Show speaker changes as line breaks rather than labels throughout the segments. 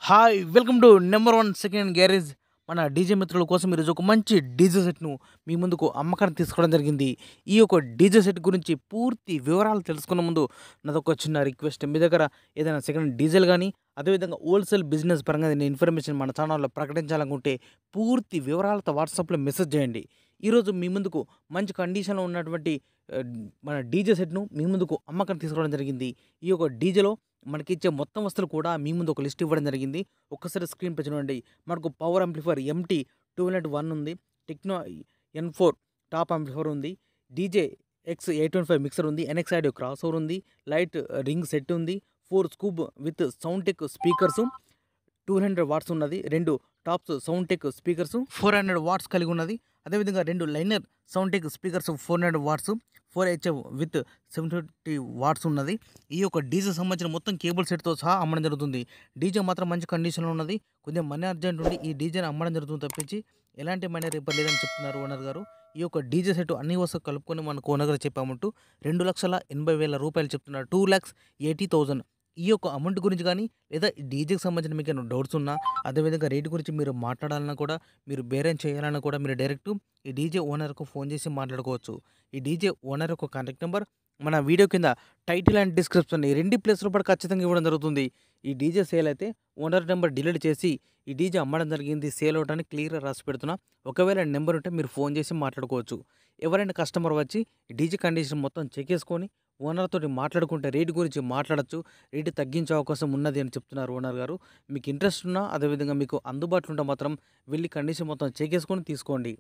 Hi welcome to number one second garage. మన DJ మిత్రుల కోసం ఈరోజు ఒక మంచి డీజే సెట్ను మీ ముందుకు అమ్మకానికి తీసుకోవడం జరిగింది. ఈ యొక్క డీజే సెట్ గురించి పూర్తి వివరాలు తెలుసుకునే ముందు నాదొక చిన్న రిక్వెస్ట్. మీ దగ్గర ఏదైనా సెకండ్ డీజిల్ కానీ అదేవిధంగా హోల్సేల్ బిజినెస్ పరంగా ఏదైనా ఇన్ఫర్మేషన్ మన ఛానల్లో ప్రకటించాలనుకుంటే పూర్తి వివరాలతో వాట్సాప్లో మెసేజ్ చేయండి. ఈరోజు మీ ముందుకు మంచి కండిషన్లో ఉన్నటువంటి ఆ, మన డీజే సెట్ను మీ ముందుకు అమ్మకానికి తీసుకోవడం జరిగింది. ఈ యొక్క డీజేలో మనకిచ్చే మొత్తం వస్తువులు కూడా మీ ముందు ఒక లిస్ట్ ఇవ్వడం జరిగింది. ఒక్కసారి స్క్రీన్ పై చూడండి. మనకు పవర్ యాంప్లిఫైర్ ఎంటీ 201 ఉంది. టెక్నో N4 టాప్ యాంప్లిఫైర్ ఉంది. డీజే X825 మిక్సర్ ఉంది. ఎన్ఎక్స్ ఆడియో క్రాస్ ఓవర్ ఉంది. లైట్ రింగ్ సెట్ ఉంది. 4 scoop with sound tech speakers 200 watts ఉన్నది. 2 tops sound tech speakers 400 watts కలిగి ఉన్నది. అదేవిధంగా 2 liner sound tech speakers 400 watts 4HF with 750 watts ఉన్నది. ఈ యొక్క డీజే సంబంధించిన మొత్తం కేబుల్ సెట్తో సహా అమ్మడం జరుగుతుంది. డీజే మాత్రం మంచి కండిషన్లో ఉన్నది. కొంచెం మనీ అర్జెంట్ ఉండి ఈ డీజేని అమ్మడం జరుగుతుంది తప్పించి ఎలాంటి మనీ రిపేర్ లేదని చెప్తున్నారు ఓనర్ గారు. ఈ యొక్క డీజే సెట్ అన్ని వస్తువులు కలుపుకొని మనకు ఓనర్ గారు చెప్పామంటూ 2,80,000 రూపాయలు చెప్తున్నారు. 2,80,000. ఈ యొక్క అమౌంట్ గురించి కానీ లేదా ఈ డీజేకి సంబంధించిన మీకు ఏమైనా డౌట్స్ ఉన్నా అదేవిధంగా రేటు గురించి మీరు మాట్లాడాలన్నా కూడా మీరు బేరం చేయాలన్నా కూడా మీరు డైరెక్ట్ ఈ డీజే ఓనర్కు ఫోన్ చేసి మాట్లాడుకోవచ్చు. ఈ డీజే ఓనర్ యొక్క కాంటాక్ట్ నెంబర్ మన వీడియో కింద టైటిల్ అండ్ డిస్క్రిప్షన్ ఈ రెండు ప్లేస్లో కూడా ఖచ్చితంగా ఇవ్వడం జరుగుతుంది. ఈ డీజే సేల్ అయితే ఓనర్ నెంబర్ డిలీట్ చేసి ఈ డీజే అమ్మడం జరిగింది, సేల్ అవడానికి క్లియర్గా రాసి పెడుతున్నా. ఒకవేళ నెంబర్ ఉంటే మీరు ఫోన్ చేసి మాట్లాడుకోవచ్చు. ఎవరైనా కస్టమర్ వచ్చి ఈ డీజే కండిషన్ మొత్తం చెక్ చేసుకొని ఓనర్ తోటి మాట్లాడుకుంటే రేటు గురించి మాట్లాడచ్చు. రేటు తగ్గించే అవకాశం ఉన్నది అని చెప్తున్నారు ఓనర్ గారు. మీకు ఇంట్రెస్ట్ ఉన్నా అదేవిధంగా మీకు అందుబాటులో ఉంటే మాత్రం వెళ్ళి కండిషన్ మొత్తం చెక్ చేసుకొని తీసుకోండి.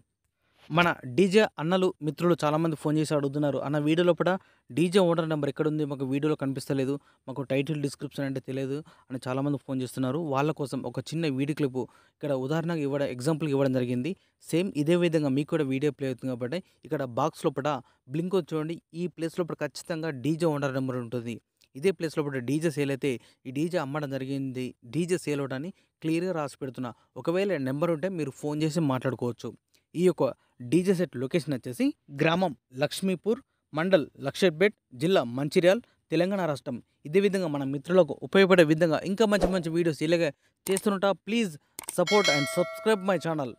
మన డీజే అన్నలు మిత్రులు చాలామంది ఫోన్ చేసి అడుగుతున్నారు, అన్న వీడియో లోపల డీజే ఓనర్ నెంబర్ ఎక్కడుంది, మాకు వీడియోలో కనిపిస్తలేదు, మాకు టైటిల్ డిస్క్రిప్షన్ అంటే తెలియదు అని చాలామంది ఫోన్ చేస్తున్నారు. వాళ్ళ కోసం ఒక చిన్న వీడియో క్లిప్ ఇక్కడ ఉదాహరణగా ఎగ్జాంపుల్కి ఇవ్వడం జరిగింది. సేమ్ ఇదే విధంగా మీకు కూడా వీడియో ప్లే అవుతుంది కాబట్టి ఇక్కడ బాక్స్ లోపల బ్లింక్ వచ్చి చూడండి. ఈ ప్లేస్ లోపల ఖచ్చితంగా డీజే ఓనర్ నెంబర్ ఉంటుంది. ఇదే ప్లేస్ లోపల డీజే సేల్ అయితే ఈ డీజే అమ్మడం జరిగింది, డీజే సేల్ అవడాన్ని క్లియర్గా రాసి పెడుతున్నా. ఒకవేళ నెంబర్ ఉంటే మీరు ఫోన్ చేసి మాట్లాడుకోవచ్చు. ఈ యొక్క డీజే సెట్ లొకేషన్ వచ్చేసి గ్రామం లక్ష్మీపూర్, మండల్ లక్షపేట్, జిల్లా మంచిర్యాల్, తెలంగాణ రాష్ట్రం. ఇదే విధంగా మన మిత్రులకు ఉపయోగపడే విధంగా ఇంకా మంచి మంచి వీడియోస్ ఇలాగే చేస్తుంటా. Please support and subscribe my channel.